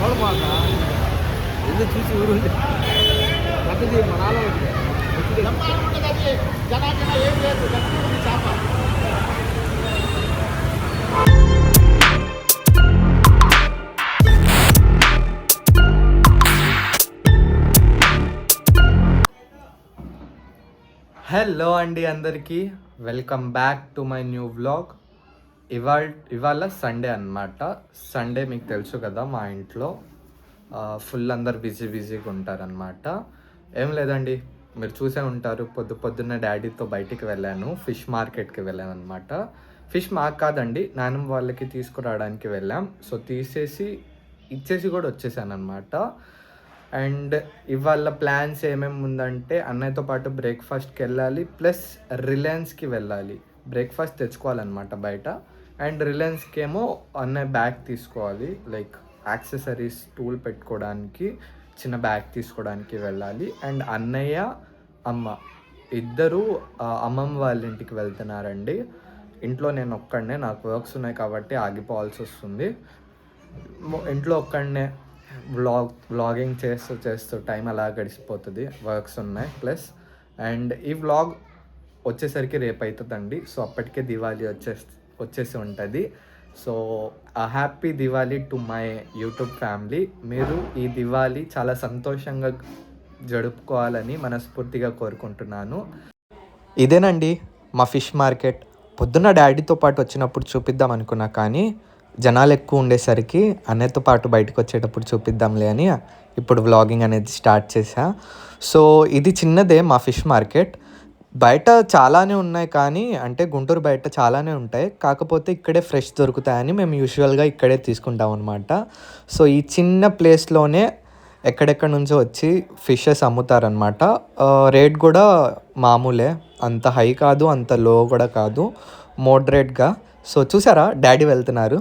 చూడబాక ఎందుకు చూసి ఊరు పెద్దది మన ఆలో హలో అండి అందరికీ welcome back to my new vlog. ఇవాళ సండే అన్నమాట. సండే మీకు తెలుసు కదా, మా ఇంట్లో ఫుల్ అందరు బిజీగా ఉంటారనమాట. ఏం లేదండి, మీరు చూసే ఉంటారు, పొద్దున్న డాడీతో బయటికి వెళ్ళాను, ఫిష్ మార్కెట్కి వెళ్ళాను అనమాట. ఫిష్ మాకు కాదండి, నాన్నమ్మ వాళ్ళకి తీసుకురావడానికి వెళ్ళాం. సో ఇచ్చేసి కూడా వచ్చేసాను అనమాట. అండ్ ఇవాళ ప్లాన్స్ ఏమేమి ఉందంటే, అన్నయ్యతో పాటు బ్రేక్ఫాస్ట్కి వెళ్ళాలి, ప్లస్ రిలయన్స్కి వెళ్ళాలి. బ్రేక్ఫాస్ట్ తెచ్చుకోవాలన్నమాట బయట, అండ్ రిలయన్స్కి ఏమో అన్నయ్య బ్యాగ్ తీసుకోవాలి, లైక్ యాక్సెసరీస్ టూల్ పెట్టుకోవడానికి చిన్న బ్యాగ్ తీసుకోవడానికి వెళ్ళాలి. అండ్ అన్నయ్య అమ్మ ఇద్దరు అమ్మమ్మ వాళ్ళ ఇంటికి వెళ్తున్నారండి. ఇంట్లో నేను ఒక్కడనే, నాకు వర్క్స్ ఉన్నాయి కాబట్టి ఆగిపోవాల్సి వస్తుంది. ఇంట్లో ఒక్కడనే వ్లాగింగ్ చేస్తూ టైం అలా గడిచిపోతుంది, వర్క్స్ ఉన్నాయి ప్లస్. అండ్ ఈ వ్లాగ్ వచ్చేసరికి రేపు అవుతుందండి. సో అప్పటికే దివాళీ వచ్చేసి ఉంటుంది. So happy Diwali to my YouTube family. మీరు ఈ దివాళీ చాలా సంతోషంగా జరుపుకోవాలని మనస్ఫూర్తిగా కోరుకుంటున్నాను. ఇదేనండి మా ఫిష్ మార్కెట్. పొద్దున్న డాడీతో పాటు వచ్చినప్పుడు చూపిద్దాం అనుకున్నా, కానీ జనాలు ఎక్కువ ఉండేసరికి అన్నయ్యతో పాటు బయటకు వచ్చేటప్పుడు చూపిద్దాంలే అని ఇప్పుడు వ్లాగింగ్ అనేది స్టార్ట్ చేశా. సో ఇది చిన్నదే మా ఫిష్ మార్కెట్. బయట చాలానే ఉన్నాయి, కానీ అంటే గుంటూరు బయట చాలానే ఉంటాయి, కాకపోతే ఇక్కడే ఫ్రెష్ దొరుకుతాయని మేము యూజువల్గా ఇక్కడే తీసుకుంటాం అనమాట. సో ఈ చిన్న ప్లేస్లోనే ఎక్కడెక్కడ నుంచో వచ్చి ఫిషెస్ అమ్ముతారనమాట. రేట్ కూడా మామూలే, అంత హై కాదు అంత లో కూడా కాదు, మోడరేట్గా. సో చూసారా, డాడీ వెళ్తున్నారు,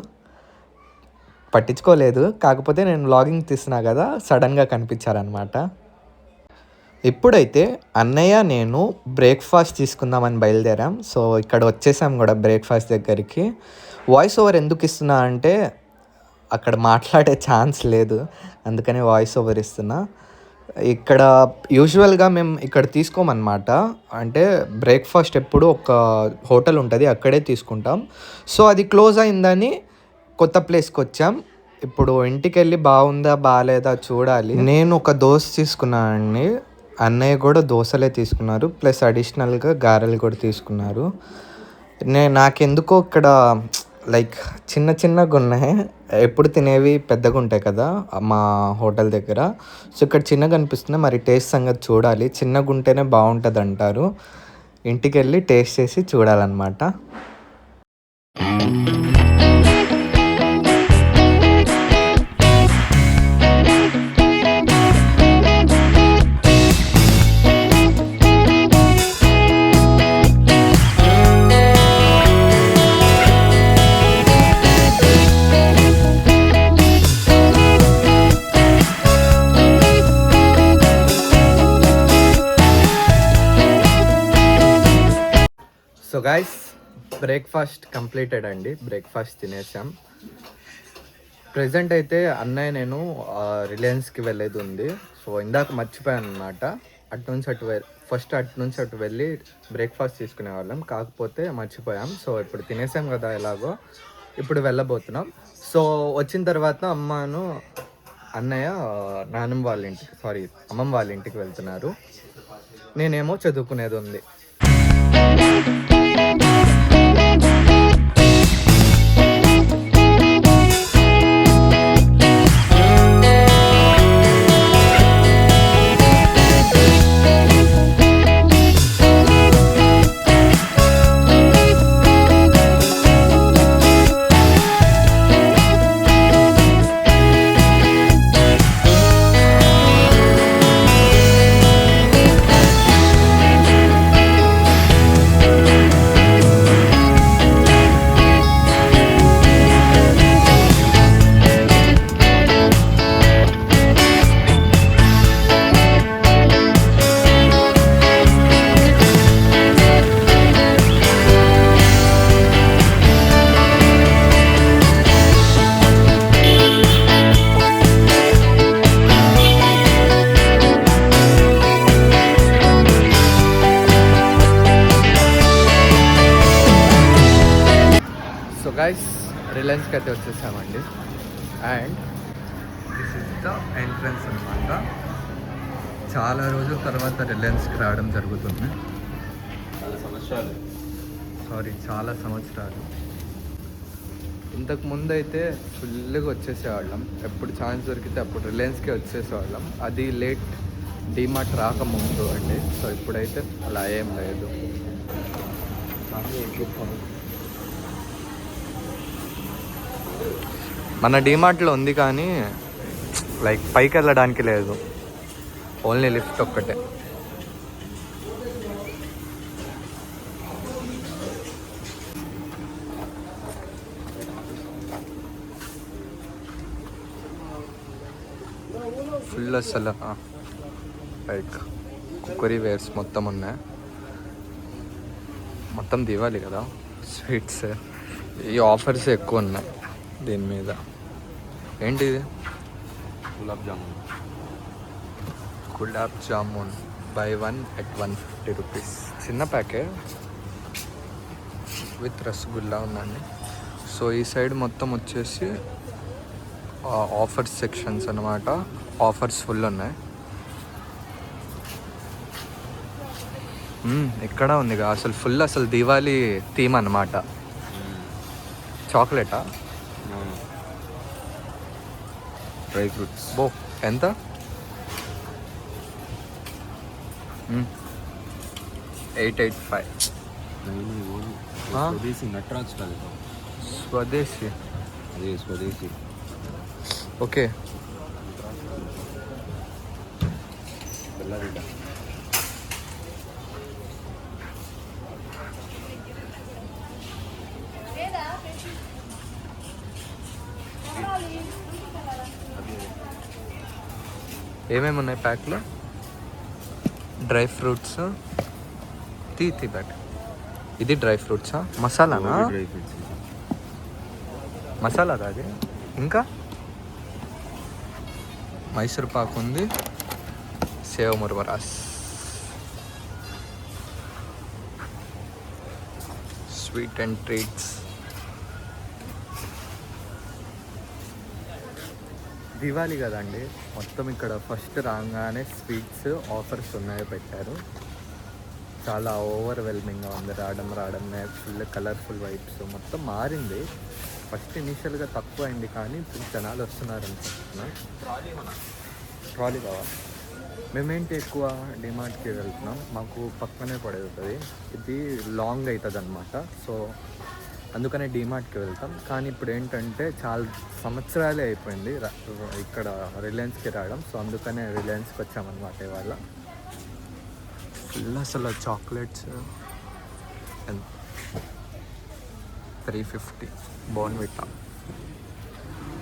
పట్టించుకోలేదు, కాకపోతే నేను వ్లాగింగ్ తీస్తున్నా కదా, సడన్గా కనిపించారనమాట. ఇప్పుడైతే అన్నయ్య నేను బ్రేక్ఫాస్ట్ తీసుకుందామని బయలుదేరాం. సో ఇక్కడ వచ్చేసాం కూడా బ్రేక్ఫాస్ట్ దగ్గరికి. వాయిస్ ఓవర్ ఎందుకు ఇస్తున్నా అంటే, అక్కడ మాట్లాడే ఛాన్స్ లేదు, అందుకని వాయిస్ ఓవర్ ఇస్తున్నా. ఇక్కడ యూజువల్గా మేము ఇక్కడ తీసుకోమన్నమాట, అంటే బ్రేక్ఫాస్ట్ ఎప్పుడు ఒక హోటల్ ఉంటుంది, అక్కడే తీసుకుంటాం. సో అది క్లోజ్ అయిందని కొత్త ప్లేస్కి వచ్చాం. ఇప్పుడు ఇంటికి వెళ్ళి బాగుందా బాగాలేదా చూడాలి. నేను ఒక దోశ తీసుకున్నానండి, అన్నయ్య కూడా దోశలే తీసుకున్నారు, ప్లస్ అడిషనల్గా గారెలు కూడా తీసుకున్నారు. నాకెందుకో ఇక్కడ లైక్ చిన్నగా ఉన్నాయి, ఎప్పుడు తినేవి పెద్దగా ఉంటాయి కదా మా హోటల్ దగ్గర. సో ఇక్కడ చిన్నగా అనిపిస్తుంది, మరి టేస్ట్ సంగతి చూడాలి. చిన్నగా ఉంటేనే బాగుంటుంది అంటారు, ఇంటికి వెళ్ళి టేస్ట్ చేసి చూడాలన్నమాట. సో గైస్, బ్రేక్ఫాస్ట్ కంప్లీటెడ్ అండి, బ్రేక్ఫాస్ట్ తినేసాం. ప్రజెంట్ అయితే అన్నయ్య నేను రిలయన్స్కి వెళ్ళేది ఉంది. సో ఇందాక మర్చిపోయాను అనమాట, అటు నుంచి అటు వెళ్ళి బ్రేక్ఫాస్ట్ తీసుకునే వాళ్ళం, కాకపోతే మర్చిపోయాం. సో ఇప్పుడు తినేసాం కదా ఎలాగో, ఇప్పుడు వెళ్ళబోతున్నాం. సో వచ్చిన తర్వాత అన్నయ్య అమ్మమ్మ వాళ్ళ ఇంటికి వెళ్తున్నారు, నేనేమో చదువుకునేది ఉంది. రిలయన్స్కి అయితే వచ్చేసామండి. And this is the entrance అనమాట. చాలా రోజుల తర్వాత రిలయన్స్కి రావడం జరుగుతుంది. చాలా సంవత్సరాలు. ఇంతకు ముందు అయితే ఫుల్గా వచ్చేసేవాళ్ళం. ఎప్పుడు ఛాన్స్ దొరికితే అప్పుడు రిలయన్స్కే వచ్చేసేవాళ్ళం. అది లేట్ డీమార్ట్ రాకముందు అండి. సో ఇప్పుడైతే అలా ఏం లేదు. మన డీమార్ట్లో ఉంది కానీ లైక్ పైకి వెళ్ళడానికి లేదు, ఓన్లీ లిఫ్ట్ ఒక్కటే. ఫుల్ అసలు లైక్ కుక్కరీ వేర్స్ మొత్తం ఉన్నాయి. మొత్తం దివాలి కదా, స్వీట్స్ ఈ ఆఫర్స్ ఎక్కువ ఉన్నాయి దీని మీద. ఏంటిది? Gulab jamun by 1 at 150 rupees. చిన్న ప్యాకెట్ విత్ రసగుల్లా ఉందండి. సో ఈ సైడ్ మొత్తం వచ్చేసి ఆఫర్స్ సెక్షన్స్ అన్నమాట. ఆఫర్స్ ఫుల్ ఉన్నాయి. ఇక్కడ ఉందిగా అసలు ఫుల్, అసలు దివాళీ థీమ్ అన్నమాట. చాక్లెటా? Dry fruits. బో ఎంత? $885. స్వదేశీ నటరాజ్ కాదు, స్వదేశీ. అదే స్వదేశీ. ఓకే. బెల్లారెడ్డి. ఏమేమి ఉన్నాయి ప్యాక్లో? Dry fruits. Tea bag. ఇది డ్రై ఫ్రూట్సా? మసాలానా? Dry fruits. మసాలా అది. ఇంకా మైసూర్ పాక్ ఉంది, sev ముర్మరాస్, sweet and treats. Diwali కదండి, మొత్తం ఇక్కడ ఫస్ట్ రాగానే స్వీట్స్ ఆఫర్స్ ఉన్నాయో పెట్టారు. చాలా ఓవర్వెల్మింగ్గా ఉంది. రావడమే ఫుల్ కలర్ఫుల్ వైబ్స్ మొత్తం మారింది. ఫస్ట్ ఇనీషియల్గా తక్కువ అయింది కానీ ఇప్పుడు జనాలు వస్తున్నారు అనుకుంటున్నా. ట్రాలీ కావాలి. మేమేంటి ఎక్కువ డిమార్ట్కి వెళ్తున్నాం, మాకు పక్కనే పడుతుంది. ఇది లాంగ్ అవుతుంది అనమాట. సో అందుకనే డిమార్ట్కి వెళ్తాం. కానీ ఇప్పుడు ఏంటంటే చాలా సంవత్సరాలే అయిపోయింది ఇక్కడ రిలయన్స్కి రావడం. సో అందుకనే రిలయన్స్కి వచ్చామన్నమాట ఇవాళ. ఫుల్ అసలు చాక్లెట్స్ 350. బోర్న్విటా.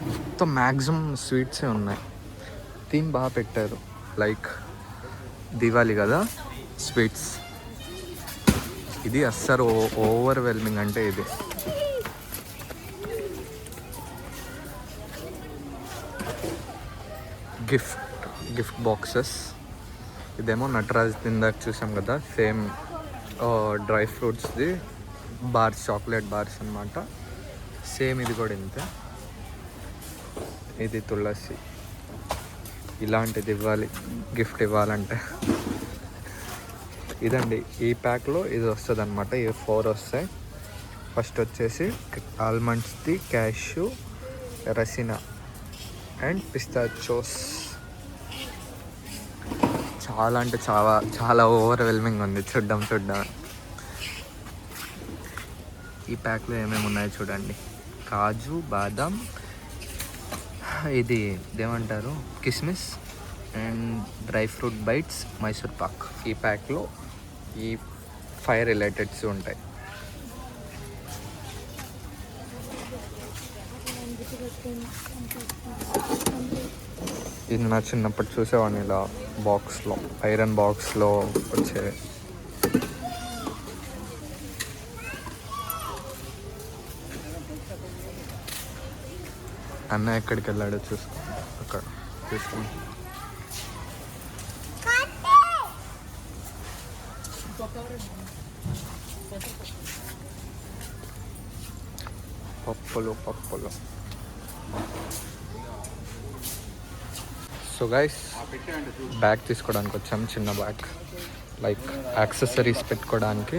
మొత్తం మ్యాక్సిమం స్వీట్సే ఉన్నాయి. థీమ్ బాగా పెట్టారు. లైక్ దివాళీ కదా, స్వీట్స్. ఇది అస్సలు ఓవర్వెల్మింగ్ అంటే ఇది. Gift boxes. ఇదేమో నటరాజ్ ఇందాక చూసాం కదా, సేమ్ డ్రై ఫ్రూట్స్ది బార్స్, చాక్లెట్ బార్స్ అన్నమాట. సేమ్ ఇది కూడా ఇంతే. ఇది తులసి. ఇలాంటిది ఇవ్వాలి, గిఫ్ట్ ఇవ్వాలంటే. ఇదండి ఈ ప్యాక్లో ఇది వస్తుంది అనమాట. ఇవి 4 వస్తాయి. ఫస్ట్ వచ్చేసి ఆల్మండ్స్ది, క్యాష్యూ, రసినా అండ్ పిస్తాచోస్. చాలా అంటే చాలా ఓవర్వెల్మింగ్ ఉంది చూడ్డం. ఈ ప్యాక్లో ఏమేమి ఉన్నాయో చూడండి. కాజు, బాదం, ఇది ఏమంటారు, కిస్మిస్ and dry fruit bites, Mysore pak. ఈ ప్యాక్లో ఈ 5 రిలేటెడ్స్ ఉంటాయి. ఇది నా చిన్నప్పుడు చూసేవాడిని ఇలా బాక్స్లో, ఐరన్ బాక్స్లో వచ్చే. అన్న ఎక్కడికి వెళ్ళాడో చూసుకో, అక్కడ చూసుకోండి. పప్పులు. సో గైస్ బ్యాగ్ తీసుకోవడానికి వచ్చాం, చిన్న బ్యాగ్, లైక్ యాక్సెసరీస్ పెట్టుకోవడానికి,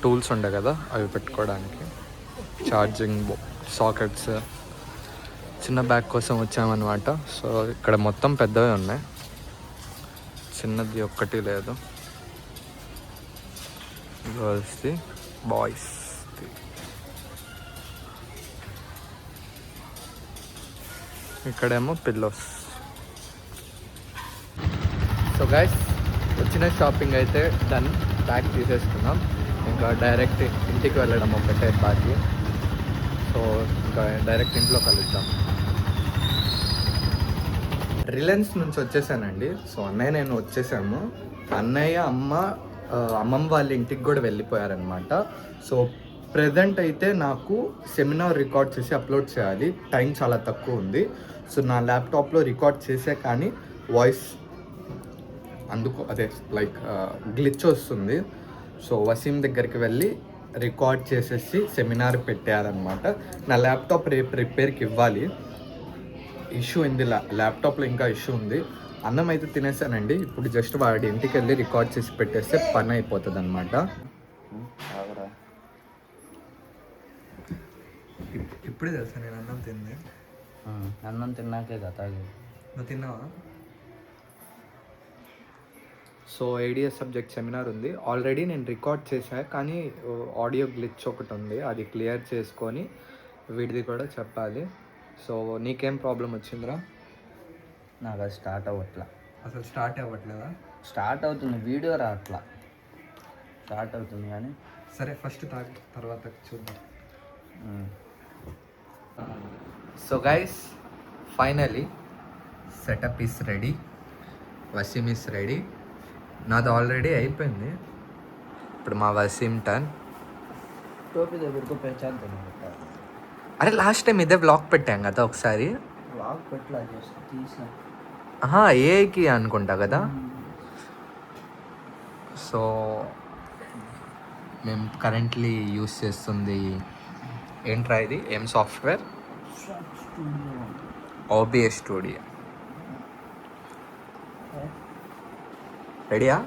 టూల్స్ ఉండే కదా అవి పెట్టుకోవడానికి, ఛార్జింగ్ సాకెట్స్, చిన్న బ్యాగ్ కోసం వచ్చామన్నమాట. సో ఇక్కడ మొత్తం పెద్దవే ఉన్నాయి, చిన్నది ఒక్కటి లేదు. గర్ల్స్ది, బాయ్స్ది. ఇక్కడేమో పిల్లోస్. సో గైస్ వచ్చిన షాపింగ్ అయితే డన్, బ్యాగ్ తీసేసుకున్నాం. ఇంకా డైరెక్ట్ ఇంటికి వెళ్ళడం ఒకటే బాకీ. సో ఇంకా డైరెక్ట్ ఇంట్లో కలుద్దాం. రిలయన్స్ నుంచి వచ్చేసానండి. సో అన్నయ్య నేను వచ్చేసాము. అన్నయ్య అమ్మమ్మ వాళ్ళ ఇంటికి కూడా వెళ్ళిపోయారనమాట. సో ప్రెజెంట్ అయితే నాకు సెమినార్ రికార్డ్ చేసి అప్లోడ్ చేయాలి, టైం చాలా తక్కువ ఉంది. సో నా ల్యాప్టాప్లో రికార్డ్ చేసే కానీ వాయిస్ అదే లైక్ గ్లిచ్ వస్తుంది. సో వసీం దగ్గరికి వెళ్ళి రికార్డ్ చేసేసి సెమినార్ పెట్టారనమాట. నా ల్యాప్టాప్ రేపు రిపేర్కి ఇవ్వాలి. ఇష్యూ ఉంది, ల్యాప్టాప్లో ఇంకా ఇష్యూ ఉంది. అన్నం అయితే తినేసానండి. ఇప్పుడు జస్ట్ వాడి ఇంటికి వెళ్ళి రికార్డ్ చేసి పెట్టేస్తే పని అయిపోతుంది అనమాట. ఇప్పుడే తెలుసా నేను అన్నం తింది. అన్నం తిన్నాకే కదా. నువ్వు తిన్నావా? సో ఏడిఎస్ సబ్జెక్ట్ సెమినార్ ఉంది. ఆల్రెడీ నేను రికార్డ్ చేశా, కానీ ఆడియో గ్లిచ్ ఒకటి ఉంది, అది క్లియర్ చేసుకొని వీడిది కూడా చెప్పాలి. సో నీకేం ప్రాబ్లం వచ్చిందిరా? నాకు అది స్టార్ట్ అవ్వట్లా. అసలు స్టార్ట్ అవ్వట్లేదా? స్టార్ట్ అవుతుంది, వీడియో రావట్లా. స్టార్ట్ అవుతుంది కానీ సరే ఫస్ట్ తర్వాత చూద్దాం. So guys finally setup is ready, Waseem is ready. నాది ఆల్రెడీ అయిపోయింది. ఇప్పుడు మా వసీమ్ టర్న్. టోపీ దగ్గరకు పెంచాను. అరే లాస్ట్ టైం ఇదే వ్లాగ్ పెట్టాం కదా ఒకసారి. వ్లాగ్ పెట్టలా, జస్ట్ తీసిన. ఏఐకి అనుకుంటా కదా. సో మేము కరెంట్లీ యూస్ చేస్తుంది ఏంట్రా ఇది, ఏం సాఫ్ట్వేర్? OBS studio. రెడీయా?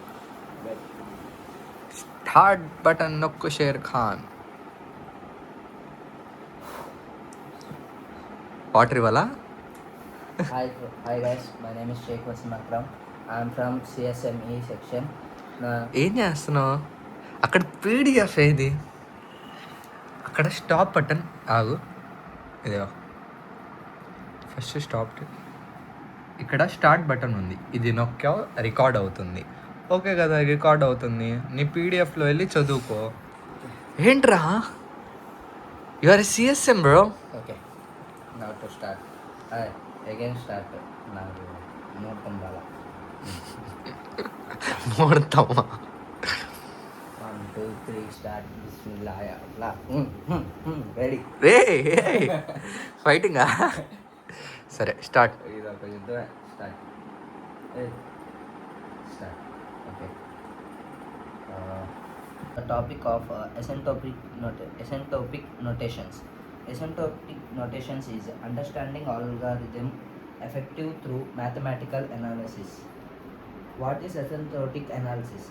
స్టార్ట్ బటన్ నొక్కు షేర్ ఖాన్. వాటర్ ఇవ్వాలా? Hi guys, my name is Sheikh Wasim Akram. I am from CSME section. ఏం చేస్తున్నావు అక్కడ? PDF ఏది? అక్కడ స్టాప్ బటన్ ఆగు, ఇదే ఫస్ట్ స్టాప్. ఇక్కడ స్టార్ట్ బటన్ ఉంది, ఇది నొక్కావు రికార్డ్ అవుతుంది. ఓకే కదా, రికార్డ్ అవుతుంది. నీ పీడిఎఫ్లో వెళ్ళి చదువుకో. ఏంట్రా your CSM bro? Okay, now to start. Again start. నాకు ముహూర్తం బాగా ముహూర్తమా? 1 2 3 స్టార్ట్. బిస్మిల్లాహ్ అట్లా రెడీ. రే ఫైటింగా? సరే స్టార్ట్. ఇది ఒక యుద్ధమే. Start. Start. Okay. The topic of asymptotic notations. Asymptotic notations is understanding algorithm effective through mathematical analysis. What is asymptotic analysis?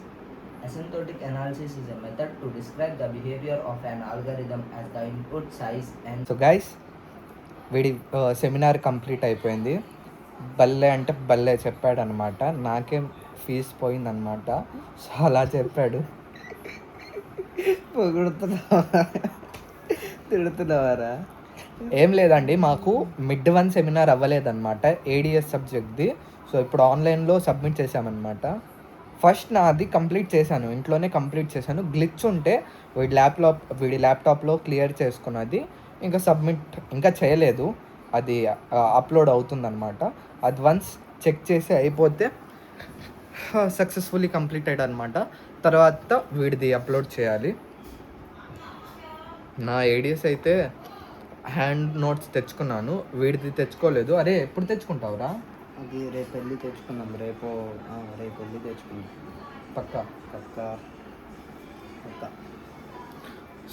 Asymptotic analysis is a method to describe the behavior of an algorithm as the input size and... so guys వీడి seminar complete అయిపోయింది. బల్లే అంటే బల్లే చెప్పాడు అనమాట. నాకేం fee పోయిందనమాట. So అలా చెప్పాడు. తిడుతున్నావారా? ఏం లేదండి, మాకు మిడ్ 1 సెమినార్ అవ్వలేదన్నమాట, ADS సబ్జెక్ట్ది. సో ఇప్పుడు ఆన్లైన్లో సబ్మిట్ చేశామన్నమాట. ఫస్ట్ నాది కంప్లీట్ చేశాను, ఇంట్లోనే కంప్లీట్ చేశాను. గ్లిచ్ ఉంటే వీడి ల్యాప్టాప్లో క్లియర్ చేసుకున్నది. ఇంకా సబ్మిట్ ఇంకా చేయలేదు, అది అప్లోడ్ అవుతుందన్నమాట. అది వన్స్ చెక్ చేసి అయిపోతే సక్సెస్ఫుల్లీ కంప్లీటెడ్ అనమాట. తర్వాత వీడిది అప్లోడ్ చేయాలి. నా ADS అయితే హ్యాండ్ నోట్స్ తెచ్చుకున్నాను, వీడిది తెచ్చుకోలేదు. అరే ఎప్పుడు తెచ్చుకుంటావురా? అది రేపు వెళ్ళి తెచ్చుకున్నాం. రేపు వెళ్ళి తెచ్చుకున్నాం. పక్క పక్క.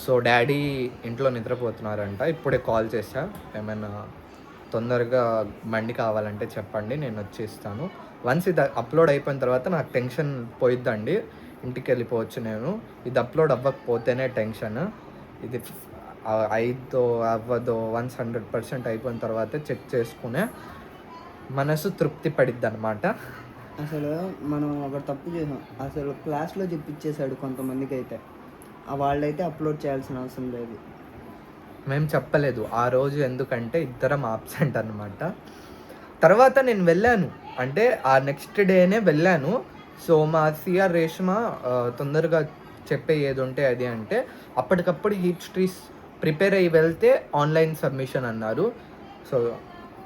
సో డాడీ ఇంట్లో నిద్రపోతున్నారంట. ఇప్పుడే కాల్ చేశా, ఏమైనా తొందరగా బండి కావాలంటే చెప్పండి, నేను వచ్చి ఇస్తాను. వన్స్ ఇది అప్లోడ్ అయిపోయిన తర్వాత నాకు టెన్షన్ పోయిద్దండి, ఇంటికి వెళ్ళిపోవచ్చు నేను. ఇది అప్లోడ్ అవ్వకపోతేనే టెన్షన్. ఇది అయిద్దో అవ్వదో 100% అయిపోయిన తర్వాతే చెక్ చేసుకునే మనసు తృప్తి పడిద్ది అనమాట. అసలు మనం ఒక తప్పు చేసాం. అసలు క్లాస్లో చెప్పించేశాడు కొంతమందికి అయితే, వాళ్ళైతే అప్లోడ్ చేయాల్సిన అవసరం లేదు. మేము చెప్పలేదు ఆ రోజు, ఎందుకంటే ఇద్దరం ఆబ్సెంట్ అనమాట. తర్వాత నేను వెళ్ళాను, అంటే ఆ నెక్స్ట్ డేనే వెళ్ళాను. సో మా సిఆర్ రేష్మ తొందరగా చెప్పే ఏది ఉంటే అది అంటే అప్పటికప్పుడు హీట్ స్ట్రీస్ ప్రిపేర్ అయ్యి వెళ్తే ఆన్లైన్ సబ్మిషన్ అన్నారు. సో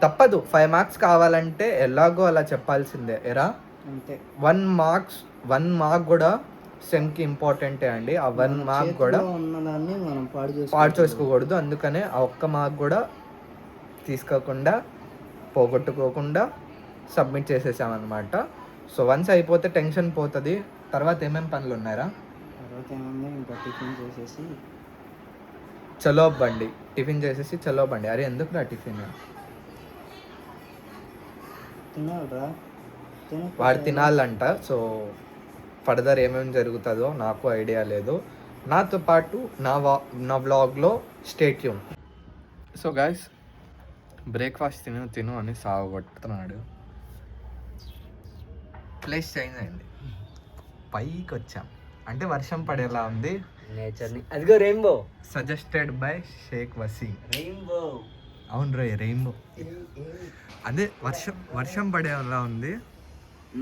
తప్పదు, 5 మార్క్స్ కావాలంటే ఎలాగో అలా చెప్పాల్సిందే ఎరా. అంతే, 1 మార్క్ కూడా సెమ్కి ఇంపార్టెంటే అండి. ఆ 1 మార్క్ కూడా ఉన్నదాన్ని మనం పాడు చేసుకోకూడదు. అందుకనే ఆ ఒక్క మార్క్ కూడా తీసుకోకుండా పోగొట్టుకోకుండా సబ్మిట్ చేసేసామన్నమాట. సో వన్స్ అయిపోతే టెన్షన్ పోతుంది. తర్వాత ఏమేమి పనులు ఉన్నాయరా? తర్వాత ఏముంది, ఇంకా టిఫిన్ చేసేసి చలో బండి, టిఫిన్ చేసేసి చలో బండి. అరే ఎందుకురా టిఫిన్? తినాలరా, వాడు తినాలంట. సో ఫర్దర్ ఏమేమి జరుగుతుందో నాకు ఐడియా లేదు. నాతో పాటు నా వ్లాగ్లో stay tune. So guys, breakfast తిను అని సాగొట్టుతున్నాడు. ప్లేస్ చేంజ్ అయింది, పైకి వచ్చాం. అంటే వర్షం పడేలా ఉంది. నేచర్ని అదిగో rainbow, suggested by Sheikh Waseem. Rainbow. అవును రే, రెయిన్బో. అదే వర్షం పడేలా ఉంది.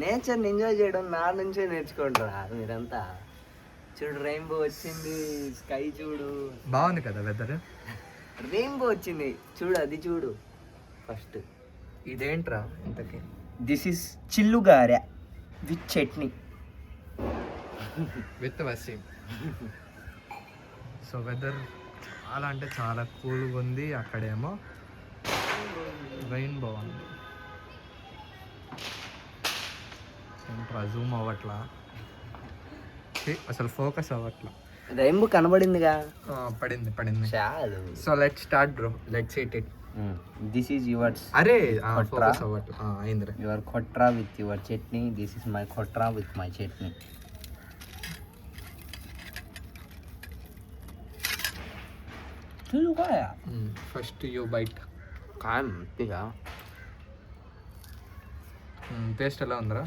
నేచర్ని ఎంజాయ్ చేయడం నా నుంచే నేర్చుకుంటారా మీరంతా. చూడు రెయిన్బో వచ్చింది, స్కై చూడు, బాగుంది కదా వెదర్. రెయిన్బో వచ్చింది చూడు, అది చూడు ఫస్ట్. ఇదేంట్రా ఇంతకీ? దిస్ ఇస్ చిల్లుగారె with chutney with Wasim. So weather చాలా అంటే చాలా కూల్గా ఉంది. అక్కడేమో రెయిన్బో ఉంది. ఏంట్రా జూమ్ అవ్వట్లా, అసలు ఫోకస్ అవ్వట్లా. రెయిన్బో కనబడిందిగా. పడింది. చాలు. So let start bro, let's eat it. This is yours. అరే కొట్రా. ఫోకస్ అవ్వట్లా. అయిందిరా. యువర్ కొట్రా with your chutney. This is my కొట్రా విత్ మై చట్నీ. చిల్లుగాయ. First you bite. కాయం ఇక టేస్ట్ ఎలా ఉందిరా?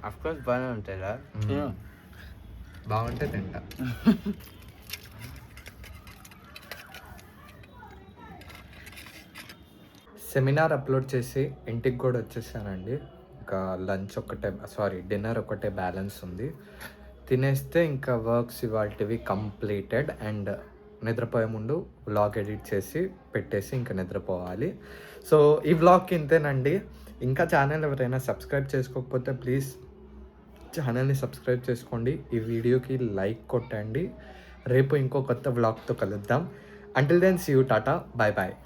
అఫ్కోర్స్ బాగానే ఉంటాయిరా. బాగుంటే తింటా. సెమినార్ అప్లోడ్ చేసి ఇంటికి కూడా వచ్చేసానండి. ఇంకా డిన్నర్ ఒకటే బ్యాలెన్స్ ఉంది. తినేస్తే ఇంకా వర్క్స్ ఇవాళవి కంప్లీటెడ్. అండ్ నిద్రపోయే ముందు వ్లాగ్ ఎడిట్ చేసి పెట్టేసి ఇంకా నిద్రపోవాలి. సో ఈ వ్లాగ్కి ఇంతేనండి. ఇంకా ఛానల్ ఎవరైనా సబ్స్క్రైబ్ చేసుకోకపోతే ప్లీజ్ ఛానల్ని సబ్స్క్రైబ్ చేసుకోండి. ఈ వీడియోకి లైక్ కొట్టండి. రేపు ఇంకో కొత్త వ్లాగ్తో కలుద్దాం. Until then see you, tata, bye bye.